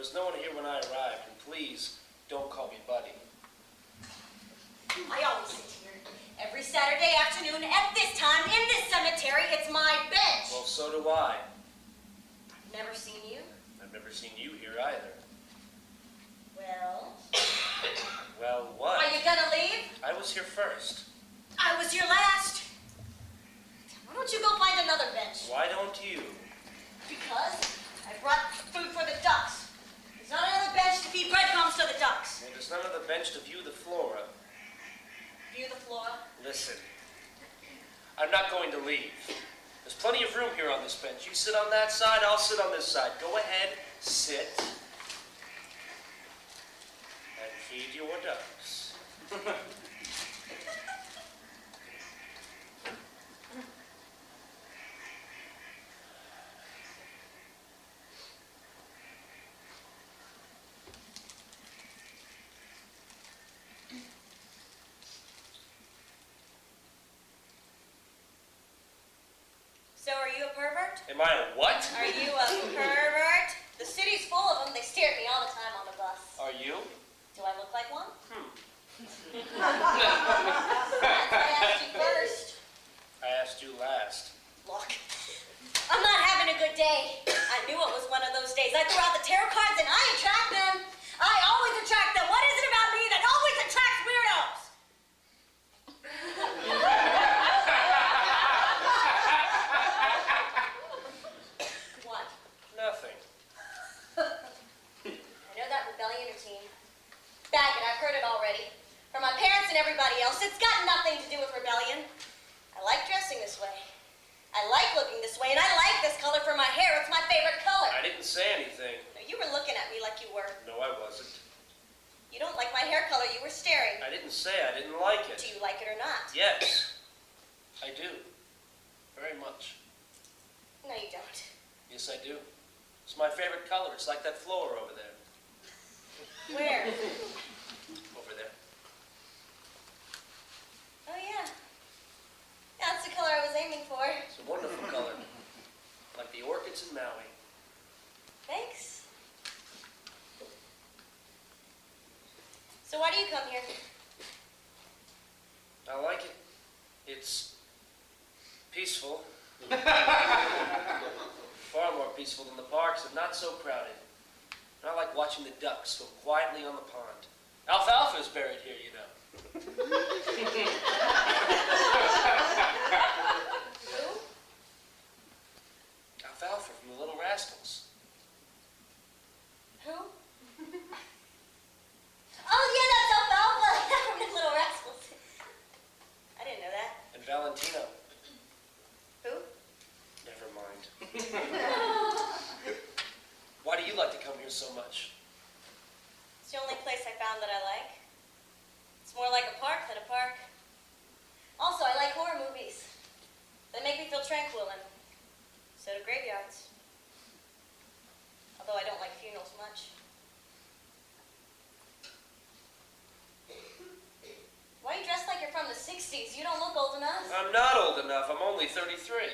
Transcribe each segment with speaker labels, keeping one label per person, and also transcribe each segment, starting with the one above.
Speaker 1: was no one here when I arrived, and please, don't call me Buddy.
Speaker 2: I always sit here every Saturday afternoon at this time in this cemetery. It's my bench.
Speaker 1: Well, so do I.
Speaker 2: I've never seen you.
Speaker 1: I've never seen you here either.
Speaker 2: Well?
Speaker 1: Well, what?
Speaker 2: Are you gonna leave?
Speaker 1: I was here first.
Speaker 2: I was here last. Why don't you go find another bench?
Speaker 1: Why don't you?
Speaker 2: Because I brought food for the ducks. There's not another bench to feed breadcrumbs to the ducks.
Speaker 1: Well, there's none on the bench to view the flora.
Speaker 2: View the flora?
Speaker 1: Listen, I'm not going to leave. There's plenty of room here on this bench. You sit on that side, I'll sit on this side. Go ahead, sit, and feed your ducks.
Speaker 2: So are you a pervert?
Speaker 1: Am I a what?
Speaker 2: Are you a pervert? The city's full of them. They stare at me all the time on the bus.
Speaker 1: Are you?
Speaker 2: Do I look like one?
Speaker 1: I
Speaker 2: I asked you first.
Speaker 1: asked you last.
Speaker 2: Look, I'm not having a good day. I knew it was one of those days. I threw out the tarot cards and I attract them. I always attract them. What is it about me that always attracts weirdos? What?
Speaker 1: Nothing.
Speaker 2: I know that rebellion routine. Bag it, I've heard it already. From my parents and everybody else, it's got nothing to do with rebellion. I like dressing this way. I like looking this way, and I like this color for my hair. It's my favorite color.
Speaker 1: I didn't say anything.
Speaker 2: No, you were looking at me like you were.
Speaker 1: No, I wasn't.
Speaker 2: You don't like my hair color. You were staring.
Speaker 1: I didn't say I didn't like it.
Speaker 2: Do you like it or not?
Speaker 1: Yes, I do. Very much.
Speaker 2: No, you don't.
Speaker 1: Yes, I do. It's my favorite color. It's like that flower over there.
Speaker 2: Where?
Speaker 1: Over there.
Speaker 2: Oh, yeah. That's the color I was aiming for.
Speaker 1: It's a wonderful color. Like the orchids in Maui.
Speaker 2: Thanks. So why do you come here?
Speaker 1: I like it. It's peaceful. Far more peaceful than the parks and not so crowded. And I like watching the ducks swim quietly on the pond. Alfalfa is buried here, you know.
Speaker 2: Who?
Speaker 1: Alfalfa from the Little Rascals.
Speaker 2: Who? Oh, yeah, that's Alfalfa from the Little Rascals. I didn't know that.
Speaker 1: And Valentino.
Speaker 2: Who?
Speaker 1: Never mind. Why do you like to come here so much?
Speaker 2: It's the only place I found that I like. It's more like a park than a park. Also, I like horror movies. They make me feel tranquil, and so do graveyards. Although I don't like funerals much. Why are you dressed like you're from the 60s? You don't look old enough.
Speaker 1: I'm not old enough. I'm only 33.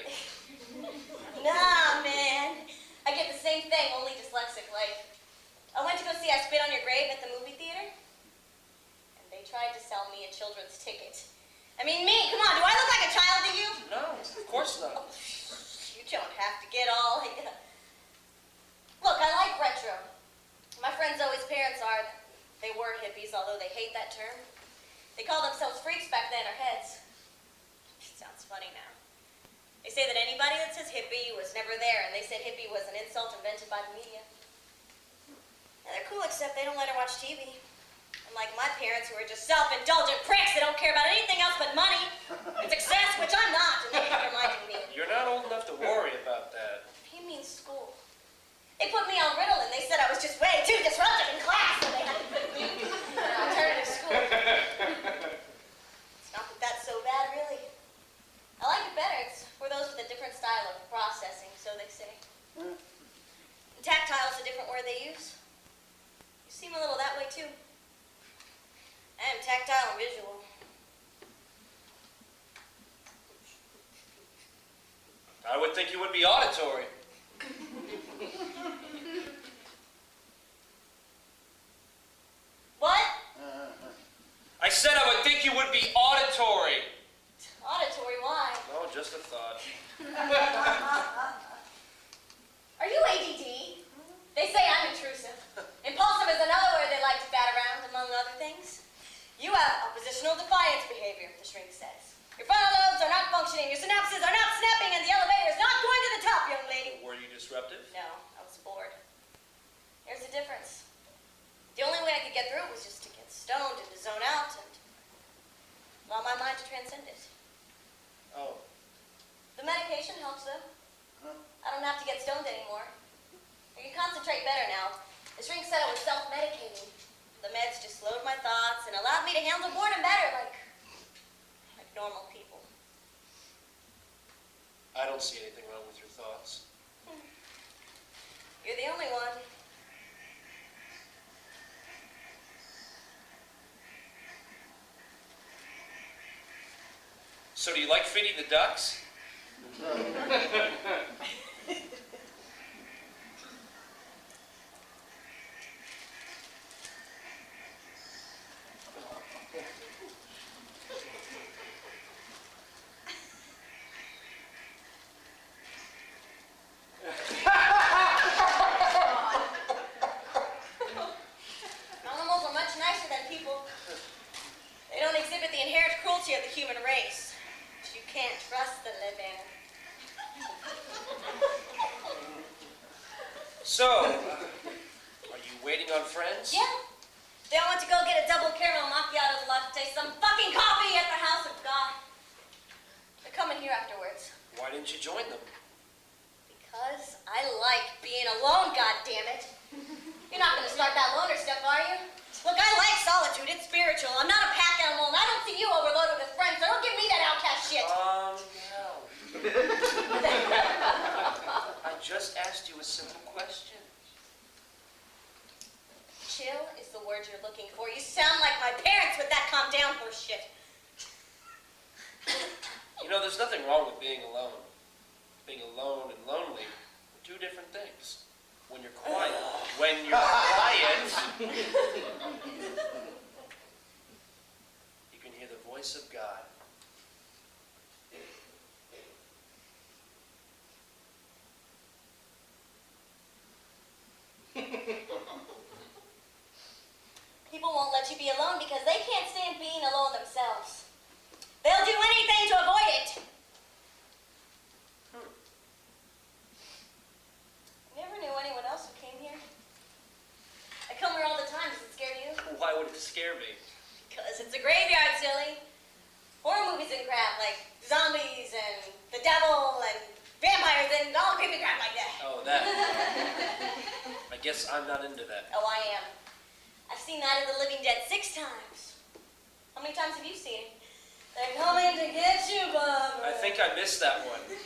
Speaker 2: Nah, man. I get the same thing, only dyslexic. Like, I went to go see I Spit on Your Grave at the movie theater, and they tried to sell me a children's ticket. I mean, me, come on, do I look like a child to you?
Speaker 1: No, of course not.
Speaker 2: You don't have to get all... Look, I like retro. My friends' always parents are, they were hippies, although they hate that term. They called themselves freaks back then, or heads. It sounds funny now. They say that anybody that says hippie was never there, and they said hippie was an insult invented by the media. Yeah, they're cool, except they don't let her watch TV. Unlike my parents, who are just self-indulgent pricks that don't care about anything else but money and success, which I'm not, and they keep reminding me.
Speaker 1: You're not old enough to worry about that.
Speaker 2: He means school. They put me on Ritalin. They said I was just way too disruptive in class, so they had to put me in an alternative school. It's not that that's so bad, really. I like it better. It's for those with a different style of processing, so they say. And tactile is a different word they use. You seem a little that way, too. I am tactile and visual.
Speaker 1: I would think you would be auditory. thought.
Speaker 2: Are you ADD? They say I'm intrusive. Impulsive is another word they like to bat around, among other things. You have oppositional defiance behavior, the shrink says. Your frontal lobes are not functioning, your synapses are not snapping, and the elevator is not going to the top, young lady.
Speaker 1: Were you disruptive?
Speaker 2: No, I was bored. Here's the difference. The only way I could get through it was just to get stoned and to zone out and allow my mind to transcend it.
Speaker 1: Oh.
Speaker 2: The medication helps though. I don't have to get stoned anymore. I can concentrate better now. The shrink said I was self-medicating. The meds just slowed my thoughts and allowed me to handle boredom better, like normal people.
Speaker 1: I don't see anything wrong with your thoughts.
Speaker 2: You're the only one.
Speaker 1: So do you like feeding the ducks?
Speaker 2: Animals are much nicer than people. They don't exhibit the inherent cruelty of the human race. You can't trust the living.
Speaker 1: So, are you waiting on friends?
Speaker 2: Yeah. They all went to go get a double caramel macchiato latte, some fucking coffee at the house of God. They're coming here afterwards.
Speaker 1: Why didn't you join them?
Speaker 2: Because I like being alone, goddammit. You're not gonna start that loner stuff, are you? Look, I like solitude. It's spiritual. I'm not a pack animal, and I don't see you overloaded with friends, so don't give me that outcast shit.
Speaker 1: No. I just asked you a simple question.
Speaker 2: Chill is the word you're looking for. You sound like my parents with that calm down horse shit.
Speaker 1: You know, there's nothing wrong with being alone. Being alone and lonely are two different things. When you're quiet, you can hear the voice of God.
Speaker 2: People won't let you be alone because they can't stand being alone themselves. They'll do anything to avoid it. You never knew anyone else who came here? I come here all the time. Does it scare you?
Speaker 1: Why would it scare me?
Speaker 2: Because it's a graveyard, silly. Horror movies and crap, like zombies and the devil and vampires and all creepy crap like that.
Speaker 1: Oh, that. I guess I'm not into that.
Speaker 2: Oh, I am. I've seen Night of the Living Dead 6 times. How many times have you seen it? They're coming to get you, Bubba.
Speaker 1: I think I missed that one.
Speaker 2: You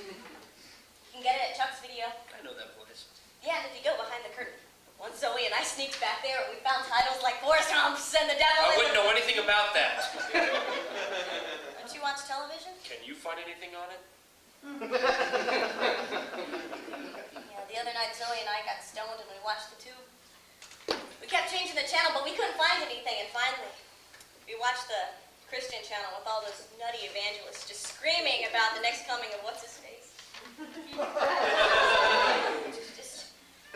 Speaker 2: can get it at Chuck's Video.
Speaker 1: I know that place.
Speaker 2: Yeah, and if you go behind the curtain. Once Zoe and I sneaked back there, we found titles like Forrest Humps and the devil.
Speaker 1: I wouldn't know anything about that.
Speaker 2: Don't you watch television?
Speaker 1: Can you find anything on it?
Speaker 2: Yeah, the other night Zoe and I got stoned and we watched the tube. We kept changing the channel, but we couldn't find anything, and finally, we watched the Christian channel with all those nutty evangelists just screaming about the next coming of what's-his-face.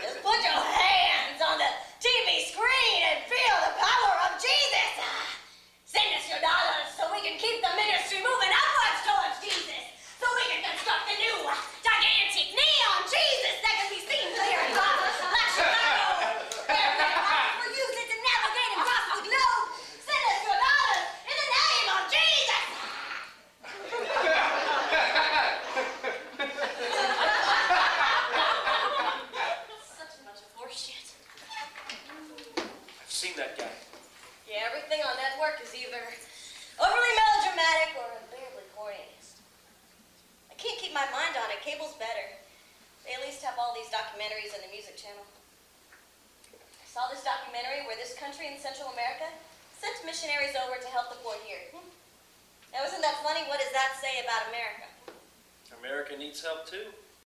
Speaker 2: just put your hands on the TV screen and feel the power of Jesus. Send us your dollars so we can keep the ministry moving upwards towards Jesus, so we can construct a new, gigantic neon Jesus that can be seen clear and across like Chicago. We'll use it to navigate across the globe. Send us your dollars in the name of Jesus. Such a bunch of horseshit.
Speaker 1: I've seen that guy.
Speaker 2: Yeah, everything on network is either overly melodramatic or unbearably corny. I can't keep my mind on it. Cable's better. They at least have all these documentaries on the music channel. I saw this documentary where this country in Central America sent missionaries over to help the poor here. Now, isn't that funny? What does that say about America?
Speaker 1: America needs help too.